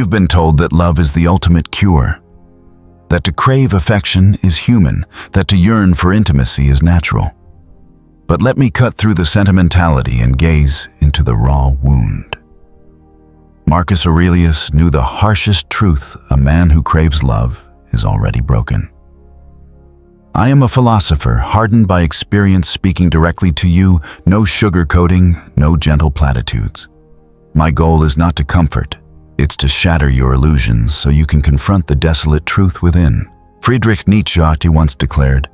You've been told that love is the ultimate cure, that to crave affection is human, that to yearn for intimacy is natural. But let me cut through the sentimentality and gaze into the raw wound. Marcus Aurelius knew the harshest truth: a man who craves love is already broken. I am a philosopher, hardened by experience, speaking directly to you, no sugarcoating, no gentle platitudes. My goal is not to comfort, it's to shatter your illusions so you can confront the desolate truth within. Friedrich Nietzsche once declared,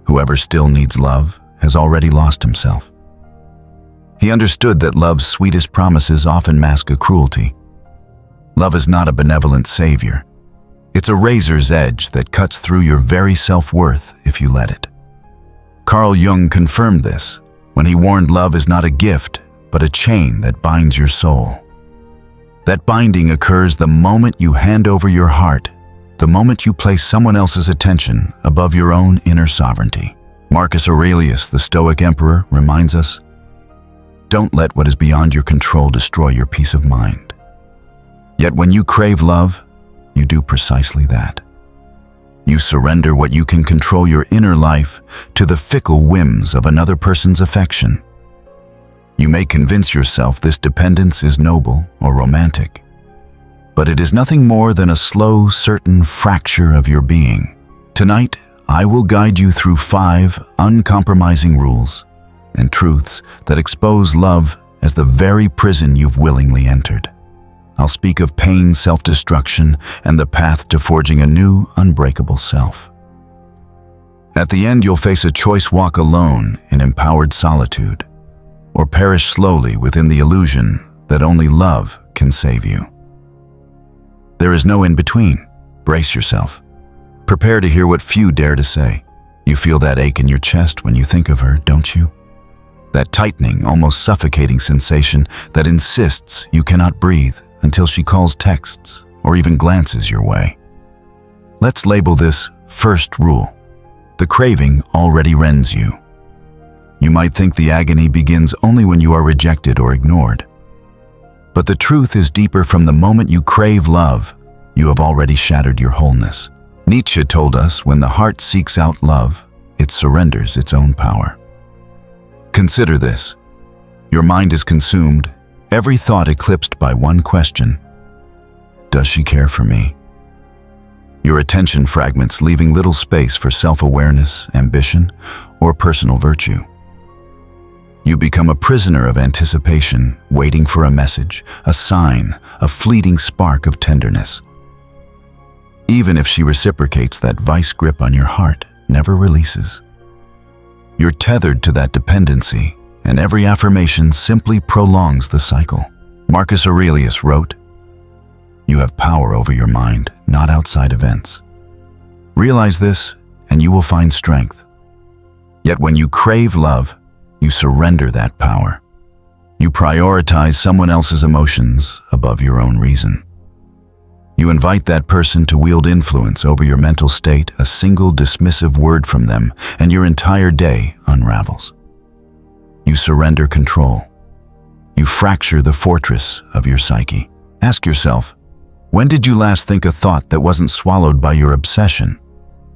"Whoever still needs love has already lost himself." He understood that love's sweetest promises often mask a cruelty. Love is not a benevolent savior. It's a razor's edge that cuts through your very self-worth if you let it. Carl Jung confirmed this when he warned love is not a gift, but a chain that binds your soul. That binding occurs the moment you hand over your heart, the moment you place someone else's attention above your own inner sovereignty. Marcus Aurelius, the Stoic emperor, reminds us, "Don't let what is beyond your control destroy your peace of mind." Yet when you crave love, you do precisely that. You surrender what you can control, your inner life, to the fickle whims of another person's affection. You may convince yourself this dependence is noble or romantic, but it is nothing more than a slow, certain fracture of your being. Tonight, I will guide you through 5 uncompromising rules and truths that expose love as the very prison you've willingly entered. I'll speak of pain, self-destruction, and the path to forging a new, unbreakable self. At the end, you'll face a choice: walk alone in empowered solitude, or perish slowly within the illusion that only love can save you. There is no in-between. Brace yourself. Prepare to hear what few dare to say. You feel that ache in your chest when you think of her, don't you? That tightening, almost suffocating sensation that insists you cannot breathe until she calls, texts, or even glances your way. Let's label this first rule. The craving already rends you. You might think the agony begins only when you are rejected or ignored. But the truth is deeper. From the moment you crave love, you have already shattered your wholeness. Nietzsche told us, when the heart seeks out love, it surrenders its own power. Consider this. Your mind is consumed, every thought eclipsed by one question: does she care for me? Your attention fragments, leaving little space for self-awareness, ambition, or personal virtue. You become a prisoner of anticipation, waiting for a message, a sign, a fleeting spark of tenderness. Even if she reciprocates, that vice grip on your heart never releases. You're tethered to that dependency, and every affirmation simply prolongs the cycle. Marcus Aurelius wrote, "You have power over your mind, not outside events." Realize this, and you will find strength. Yet when you crave love, you surrender that power. You prioritize someone else's emotions above your own reason. You invite that person to wield influence over your mental state. A single dismissive word from them, and your entire day unravels. You surrender control. You fracture the fortress of your psyche. Ask yourself, when did you last think a thought that wasn't swallowed by your obsession?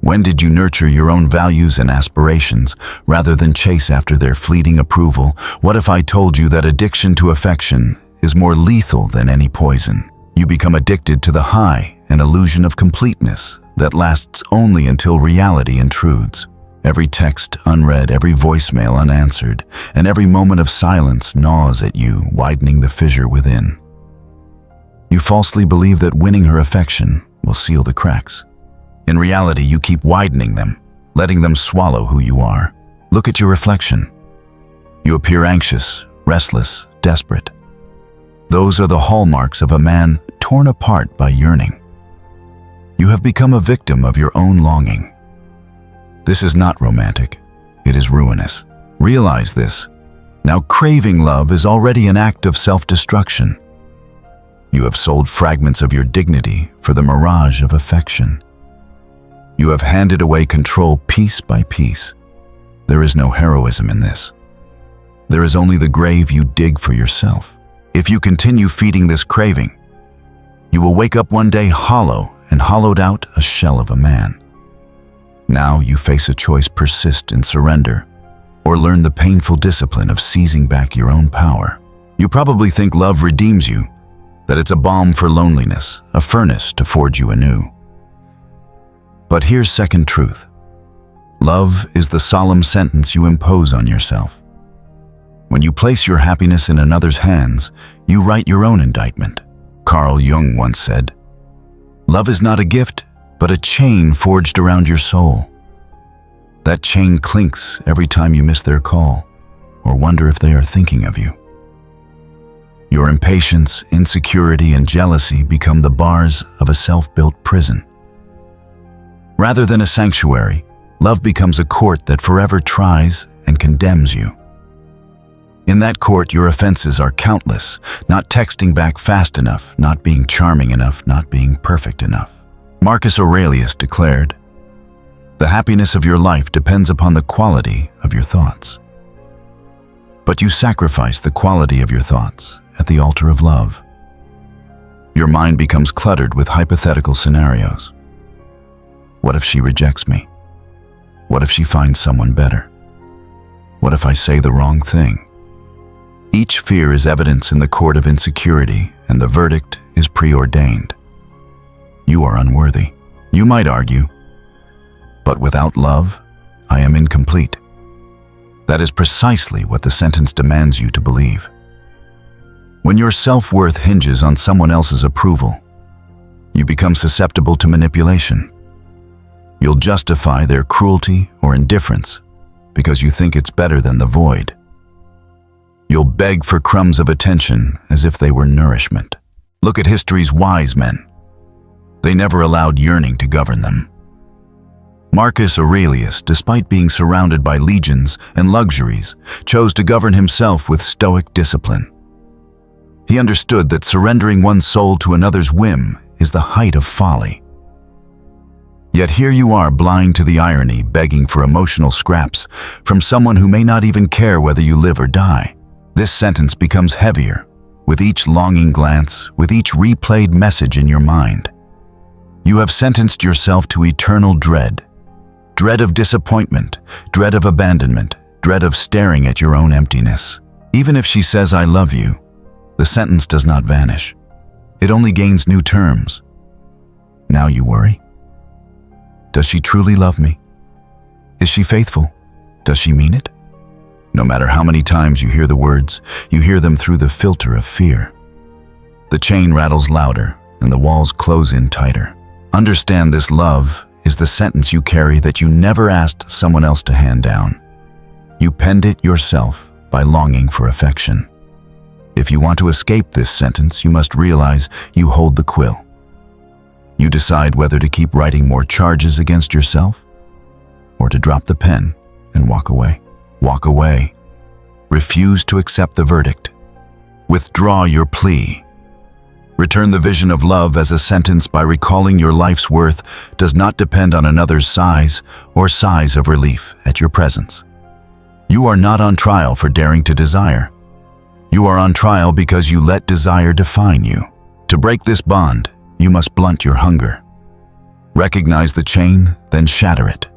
When did you nurture your own values and aspirations rather than chase after their fleeting approval? What if I told you that addiction to affection is more lethal than any poison? You become addicted to the high, an illusion of completeness that lasts only until reality intrudes. Every text unread, every voicemail unanswered, and every moment of silence gnaws at you, widening the fissure within. You falsely believe that winning her affection will seal the cracks. In reality, you keep widening them, letting them swallow who you are. Look at your reflection. You appear anxious, restless, desperate. Those are the hallmarks of a man torn apart by yearning. You have become a victim of your own longing. This is not romantic. It is ruinous. Realize this. Now, craving love is already an act of self-destruction. You have sold fragments of your dignity for the mirage of affection. You have handed away control piece by piece. There is no heroism in this. There is only the grave you dig for yourself. If you continue feeding this craving, You will wake up one day hollow and hollowed out a shell of a man. Now you face a choice: persist in surrender, or learn the painful discipline of seizing back your own power. You probably think love redeems you, that it's a balm for loneliness, a furnace to forge you anew. But here's second truth. Love is the solemn sentence you impose on yourself. When you place your happiness in another's hands, you write your own indictment. Carl Jung once said, "Love is not a gift, but a chain forged around your soul. That chain clinks every time you miss their call, or wonder if they are thinking of you." Your impatience, insecurity, and jealousy become the bars of a self-built prison. Rather than a sanctuary, love becomes a court that forever tries and condemns you. In that court, your offenses are countless: not texting back fast enough, not being charming enough, not being perfect enough. Marcus Aurelius declared, "The happiness of your life depends upon the quality of your thoughts." But you sacrifice the quality of your thoughts at the altar of love. Your mind becomes cluttered with hypothetical scenarios. What if she rejects me? What if she finds someone better? What if I say the wrong thing? Each fear is evidence in the court of insecurity, and the verdict is preordained. You are unworthy. You might argue, "But without love, I am incomplete." That is precisely what the sentence demands you to believe. When your self-worth hinges on someone else's approval, you become susceptible to manipulation. You'll justify their cruelty or indifference because you think it's better than the void. You'll beg for crumbs of attention as if they were nourishment. Look at history's wise men. They never allowed yearning to govern them. Marcus Aurelius, despite being surrounded by legions and luxuries, chose to govern himself with stoic discipline. He understood that surrendering one's soul to another's whim is the height of folly. Yet here you are, blind to the irony, begging for emotional scraps from someone who may not even care whether you live or die. This sentence becomes heavier with each longing glance, with each replayed message in your mind. You have sentenced yourself to eternal dread. Dread of disappointment, dread of abandonment, dread of staring at your own emptiness. Even if she says, "I love you," the sentence does not vanish. It only gains new terms. Now you worry. Does she truly love me? Is she faithful? Does she mean it? No matter how many times you hear the words, you hear them through the filter of fear. The chain rattles louder and the walls close in tighter. Understand, this love is the sentence you carry that you never asked someone else to hand down. You penned it yourself by longing for affection. If you want to escape this sentence, you must realize you hold the quill. You decide whether to keep writing more charges against yourself or to drop the pen and walk away. Walk away. Refuse to accept the verdict. Withdraw your plea. Return the vision of love as a sentence by recalling your life's worth does not depend on another's size or size of relief at your presence. You are not on trial for daring to desire. You are on trial because you let desire define you. To break this bond, you must blunt your hunger. Recognize the chain, then shatter it.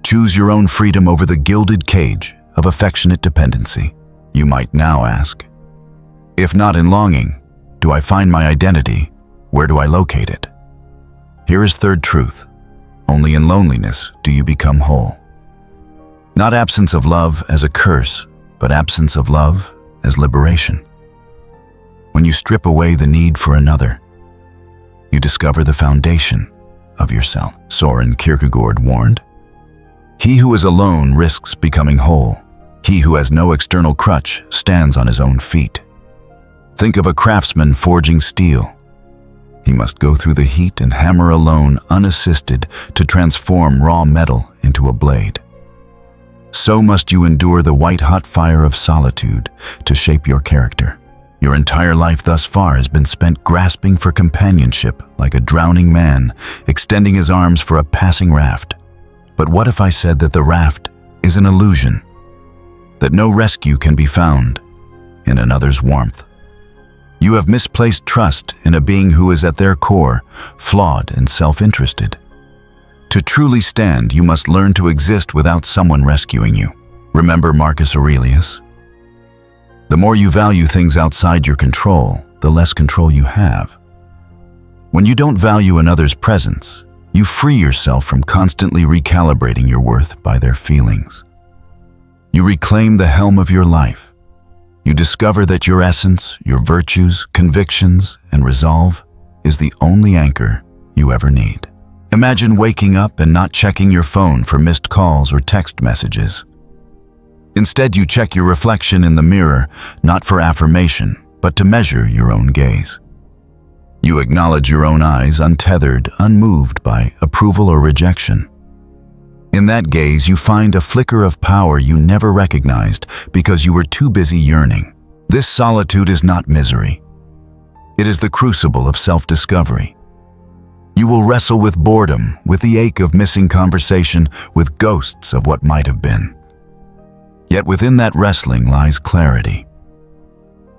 Choose your own freedom over the gilded cage of affectionate dependency. You might now ask, if not in longing, do I find my identity? Where do I locate it? Here is third truth. Only in loneliness do you become whole. Not absence of love as a curse, but absence of love as liberation. When you strip away the need for another, you discover the foundation of yourself. Soren Kierkegaard warned, "He who is alone risks becoming whole. He who has no external crutch stands on his own feet." Think of a craftsman forging steel. He must go through the heat and hammer alone, unassisted, to transform raw metal into a blade. So must you endure the white-hot fire of solitude to shape your character. Your entire life thus far has been spent grasping for companionship like a drowning man, extending his arms for a passing raft. But what if I said that the raft is an illusion? That no rescue can be found in another's warmth? You have misplaced trust in a being who is at their core flawed and self-interested. To truly stand, you must learn to exist without someone rescuing you. Remember Marcus Aurelius? The more you value things outside your control, the less control you have. When you don't value another's presence, you free yourself from constantly recalibrating your worth by their feelings. You reclaim the helm of your life. You discover that your essence, your virtues, convictions, and resolve is the only anchor you ever need. Imagine waking up and not checking your phone for missed calls or text messages. Instead, you check your reflection in the mirror, not for affirmation, but to measure your own gaze. You acknowledge your own eyes, untethered, unmoved by approval or rejection. In that gaze, you find a flicker of power you never recognized because you were too busy yearning. This solitude is not misery. It is the crucible of self-discovery. You will wrestle with boredom, with the ache of missing conversation, with ghosts of what might have been. Yet within that wrestling lies clarity.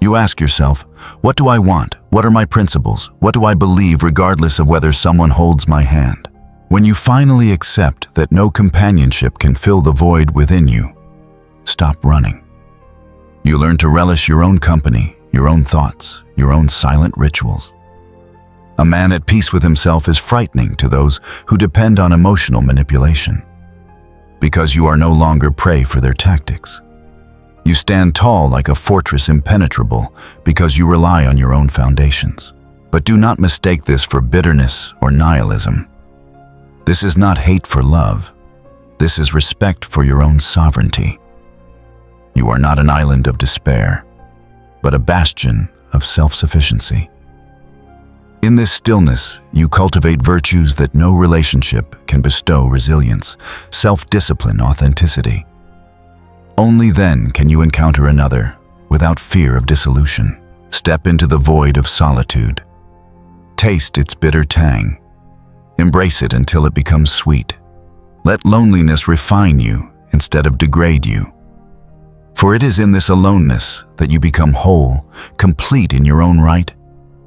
You ask yourself, what do I want? What are my principles? What do I believe regardless of whether someone holds my hand? When you finally accept that no companionship can fill the void within you, stop running. You learn to relish your own company, your own thoughts, your own silent rituals. A man at peace with himself is frightening to those who depend on emotional manipulation, because you are no longer prey for their tactics. You stand tall like a fortress impenetrable because you rely on your own foundations. But do not mistake this for bitterness or nihilism. This is not hate for love. This is respect for your own sovereignty. You are not an island of despair, but a bastion of self-sufficiency. In this stillness, you cultivate virtues that no relationship can bestow: resilience, self-discipline, authenticity. Only then can you encounter another without fear of dissolution. Step into the void of solitude. Taste its bitter tang. Embrace it until it becomes sweet. Let loneliness refine you instead of degrade you. For it is in this aloneness that you become whole, complete in your own right,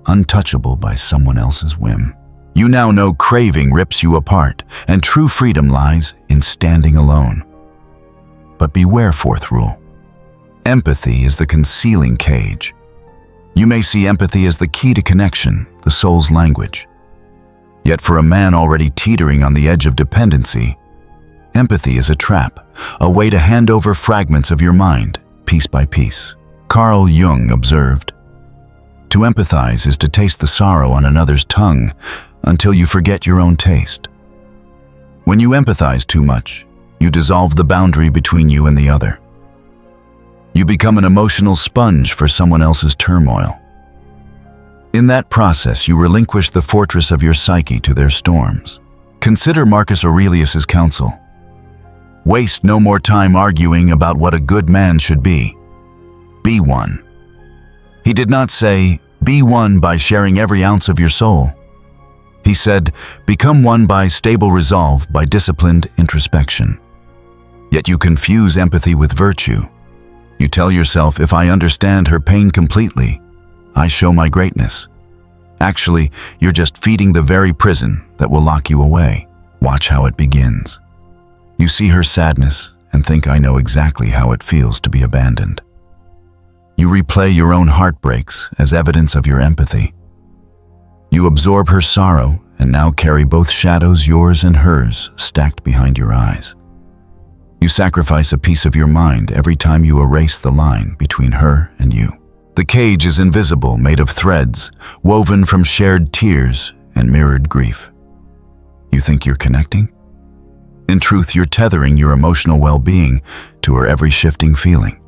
untouchable by someone else's whim. You now know craving rips you apart, and true freedom lies in standing alone. But beware, fourth rule. Empathy is the concealing cage. You may see empathy as the key to connection, the soul's language. Yet for a man already teetering on the edge of dependency, empathy is a trap, a way to hand over fragments of your mind, piece by piece. Carl Jung observed, "To empathize is to taste the sorrow on another's tongue until you forget your own taste." When you empathize too much, you dissolve the boundary between you and the other. You become an emotional sponge for someone else's turmoil. In that process, you relinquish the fortress of your psyche to their storms. Consider Marcus Aurelius's counsel. Waste no more time arguing about what a good man should be. Be one. He did not say, be one by sharing every ounce of your soul. He said, become one by stable resolve, by disciplined introspection. Yet you confuse empathy with virtue. You tell yourself, if I understand her pain completely, I show my greatness. Actually, you're just feeding the very prison that will lock you away. Watch how it begins. You see her sadness and think, I know exactly how it feels to be abandoned. You replay your own heartbreaks as evidence of your empathy. You absorb her sorrow and now carry both shadows, yours and hers, stacked behind your eyes. You sacrifice a piece of your mind every time you erase the line between her and you. The cage is invisible, made of threads, woven from shared tears and mirrored grief. You think you're connecting? In truth, you're tethering your emotional well-being to her every shifting feeling.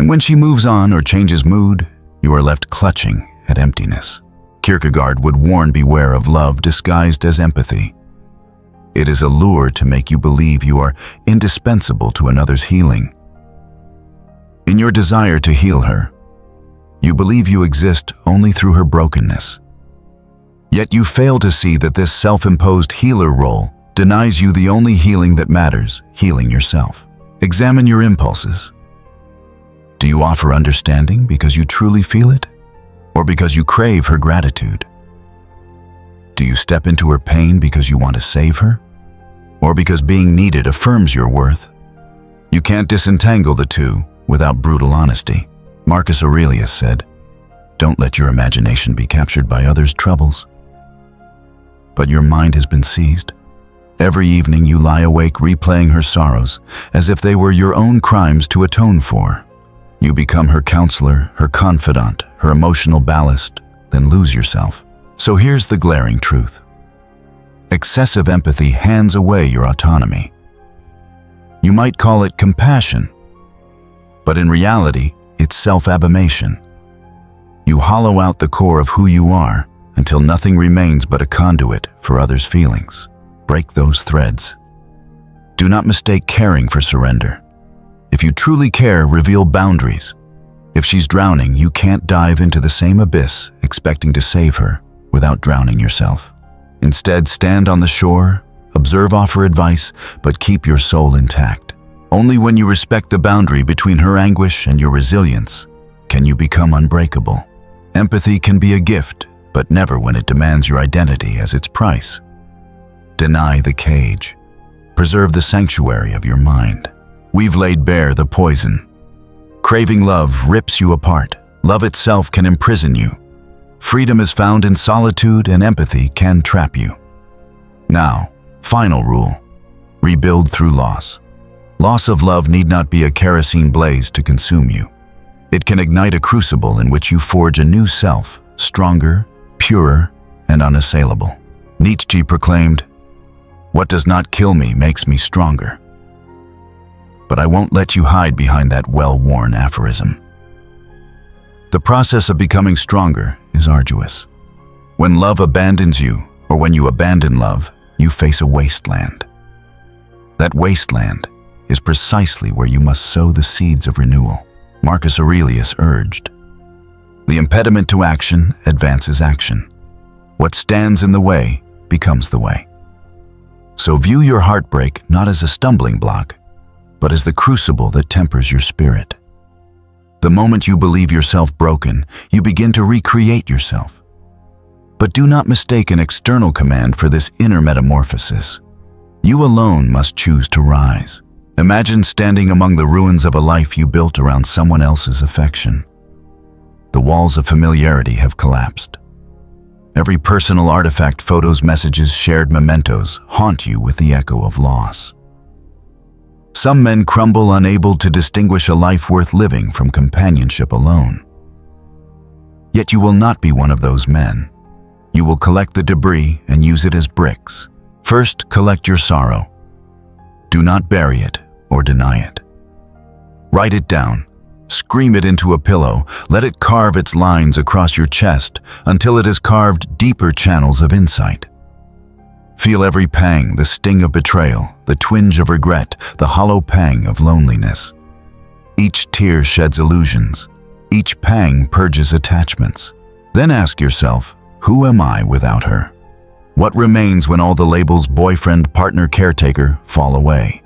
And when she moves on or changes mood, you are left clutching at emptiness. Kierkegaard would warn, beware of love disguised as empathy. It is a lure to make you believe you are indispensable to another's healing. In your desire to heal her, you believe you exist only through her brokenness. Yet you fail to see that this self-imposed healer role denies you the only healing that matters, healing yourself. Examine your impulses. Do you offer understanding because you truly feel it? or because you crave her gratitude? Do you step into her pain because you want to save her, or because being needed affirms your worth? You can't disentangle the two without brutal honesty. Marcus Aurelius said, "Don't let your imagination be captured by others' troubles." But your mind has been seized. Every evening you lie awake replaying her sorrows as if they were your own crimes to atone for. You become her counselor, her confidant, her emotional ballast, then lose yourself. So here's the glaring truth. Excessive empathy hands away your autonomy. You might call it compassion, but in reality, it's self-abimation. You hollow out the core of who you are until nothing remains but a conduit for others' feelings. Break those threads. Do not mistake caring for surrender. If you truly care, reveal boundaries. If she's drowning, you can't dive into the same abyss expecting to save her without drowning yourself. Instead, stand on the shore, observe, offer advice, but keep your soul intact. Only when you respect the boundary between her anguish and your resilience can you become unbreakable. Empathy can be a gift, but never when it demands your identity as its price. Deny the cage. Preserve the sanctuary of your mind. We've laid bare the poison. Craving love rips you apart. Love itself can imprison you. Freedom is found in solitude, and empathy can trap you. Now, final rule. Rebuild through loss. Loss of love need not be a kerosene blaze to consume you. It can ignite a crucible in which you forge a new self, stronger, purer, and unassailable. Nietzsche proclaimed, "What does not kill me makes me stronger." But I won't let you hide behind that well-worn aphorism. The process of becoming stronger is arduous. When love abandons you, or when you abandon love, you face a wasteland. That wasteland is precisely where you must sow the seeds of renewal. Marcus Aurelius urged, "The impediment to action advances action. What stands in the way becomes the way." So view your heartbreak not as a stumbling block, but as the crucible that tempers your spirit. The moment you believe yourself broken, you begin to recreate yourself. But do not mistake an external command for this inner metamorphosis. You alone must choose to rise. Imagine standing among the ruins of a life you built around someone else's affection. The walls of familiarity have collapsed. Every personal artifact, photos, messages, shared mementos haunt you with the echo of loss. Some men crumble unable to distinguish a life worth living from companionship alone. Yet you will not be one of those men. You will collect the debris and use it as bricks. First, collect your sorrow. Do not bury it or deny it. Write it down. Scream it into a pillow. Let it carve its lines across your chest until it has carved deeper channels of insight. Feel every pang, the sting of betrayal, the twinge of regret, the hollow pang of loneliness. Each tear sheds illusions. Each pang purges attachments. Then ask yourself, who am I without her? What remains when all the labels boyfriend, partner, caretaker fall away?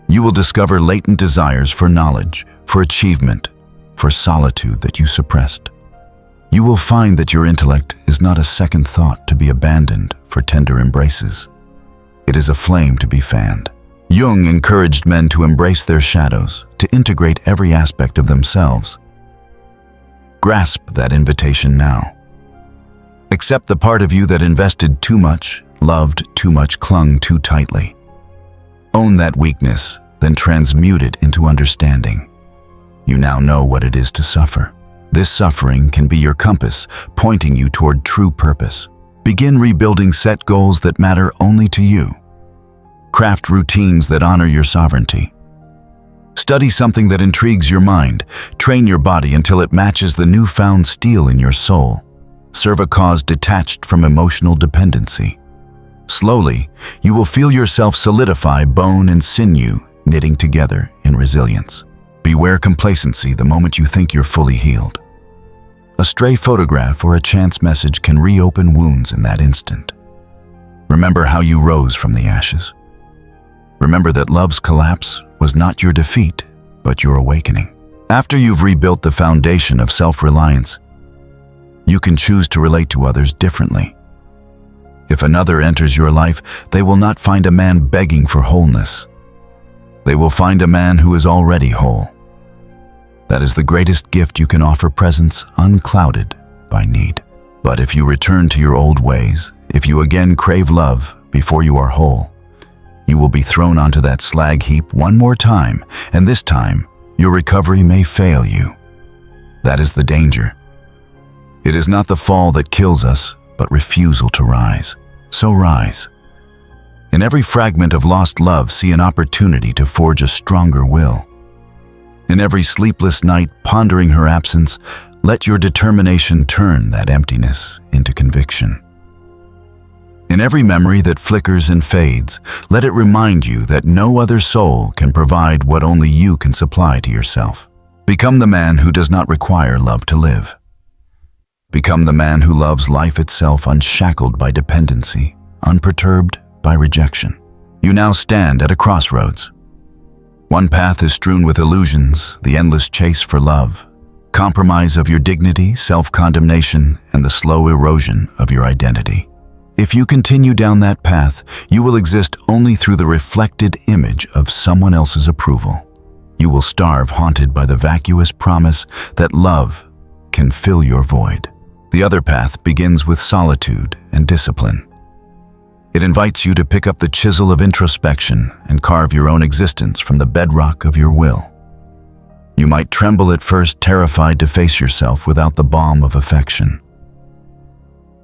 You will discover latent desires for knowledge, for achievement, for solitude that you suppressed. You will find that your intellect is not a second thought to be abandoned for tender embraces. It is a flame to be fanned. Jung encouraged men to embrace their shadows, to integrate every aspect of themselves. Grasp that invitation now. Accept the part of you that invested too much, loved too much, clung too tightly. Own that weakness, then transmute it into understanding. You now know what it is to suffer. This suffering can be your compass, pointing you toward true purpose. Begin rebuilding, set goals that matter only to you. Craft routines that honor your sovereignty. Study something that intrigues your mind. Train your body until it matches the newfound steel in your soul. Serve a cause detached from emotional dependency. Slowly, you will feel yourself solidify, bone and sinew knitting together in resilience. Beware complacency the moment you think you're fully healed. A stray photograph or a chance message can reopen wounds in that instant. Remember how you rose from the ashes. Remember that love's collapse was not your defeat, but your awakening. After you've rebuilt the foundation of self-reliance, You can choose to relate to others differently. If another enters your life, they will not find a man begging for wholeness. They will find a man who is already whole. That is the greatest gift you can offer, presence unclouded by need. But if you return to your old ways, if you again crave love before you are whole, you will be thrown onto that slag heap one more time, and this time, your recovery may fail you. That is the danger. It is not the fall that kills us, but refusal to rise. So rise. In every fragment of lost love, see an opportunity to forge a stronger will. In every sleepless night pondering her absence, let your determination turn that emptiness into conviction. In every memory that flickers and fades, let it remind you that no other soul can provide what only you can supply to yourself. Become the man who does not require love to live. Become the man who loves life itself, unshackled by dependency, unperturbed by rejection. You now stand at a crossroads. One path is strewn with illusions, the endless chase for love, compromise of your dignity, self-condemnation, and the slow erosion of your identity. If you continue down that path, you will exist only through the reflected image of someone else's approval. You will starve, haunted by the vacuous promise that love can fill your void. The other path begins with solitude and discipline. It invites you to pick up the chisel of introspection and carve your own existence from the bedrock of your will. You might tremble at first, terrified to face yourself without the balm of affection.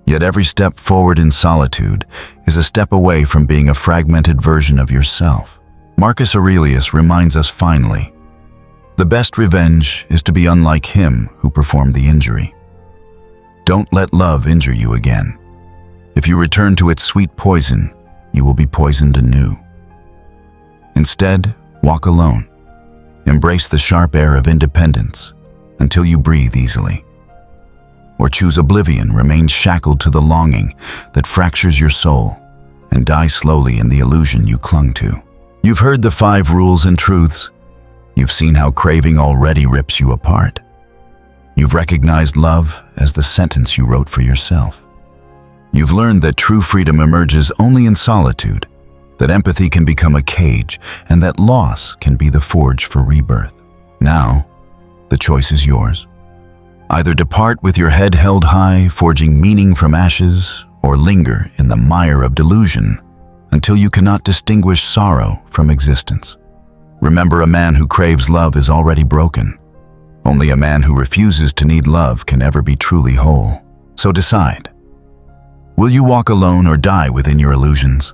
Yet every step forward in solitude is a step away from being a fragmented version of yourself. Marcus Aurelius reminds us finally, the best revenge is to be unlike him who performed the injury. Don't let love injure you again. If you return to its sweet poison, you will be poisoned anew. Instead, walk alone. Embrace the sharp air of independence until you breathe easily. Or choose oblivion, remain shackled to the longing that fractures your soul and die slowly in the illusion you clung to. You've heard the 5 rules and truths. You've seen how craving already rips you apart. You've recognized love as the sentence you wrote for yourself. You've learned that true freedom emerges only in solitude, that empathy can become a cage, and that loss can be the forge for rebirth. Now, the choice is yours. Either depart with your head held high, forging meaning from ashes, or linger in the mire of delusion until you cannot distinguish sorrow from existence. Remember, a man who craves love is already broken. Only a man who refuses to need love can ever be truly whole. So decide. Will you walk alone or die within your illusions?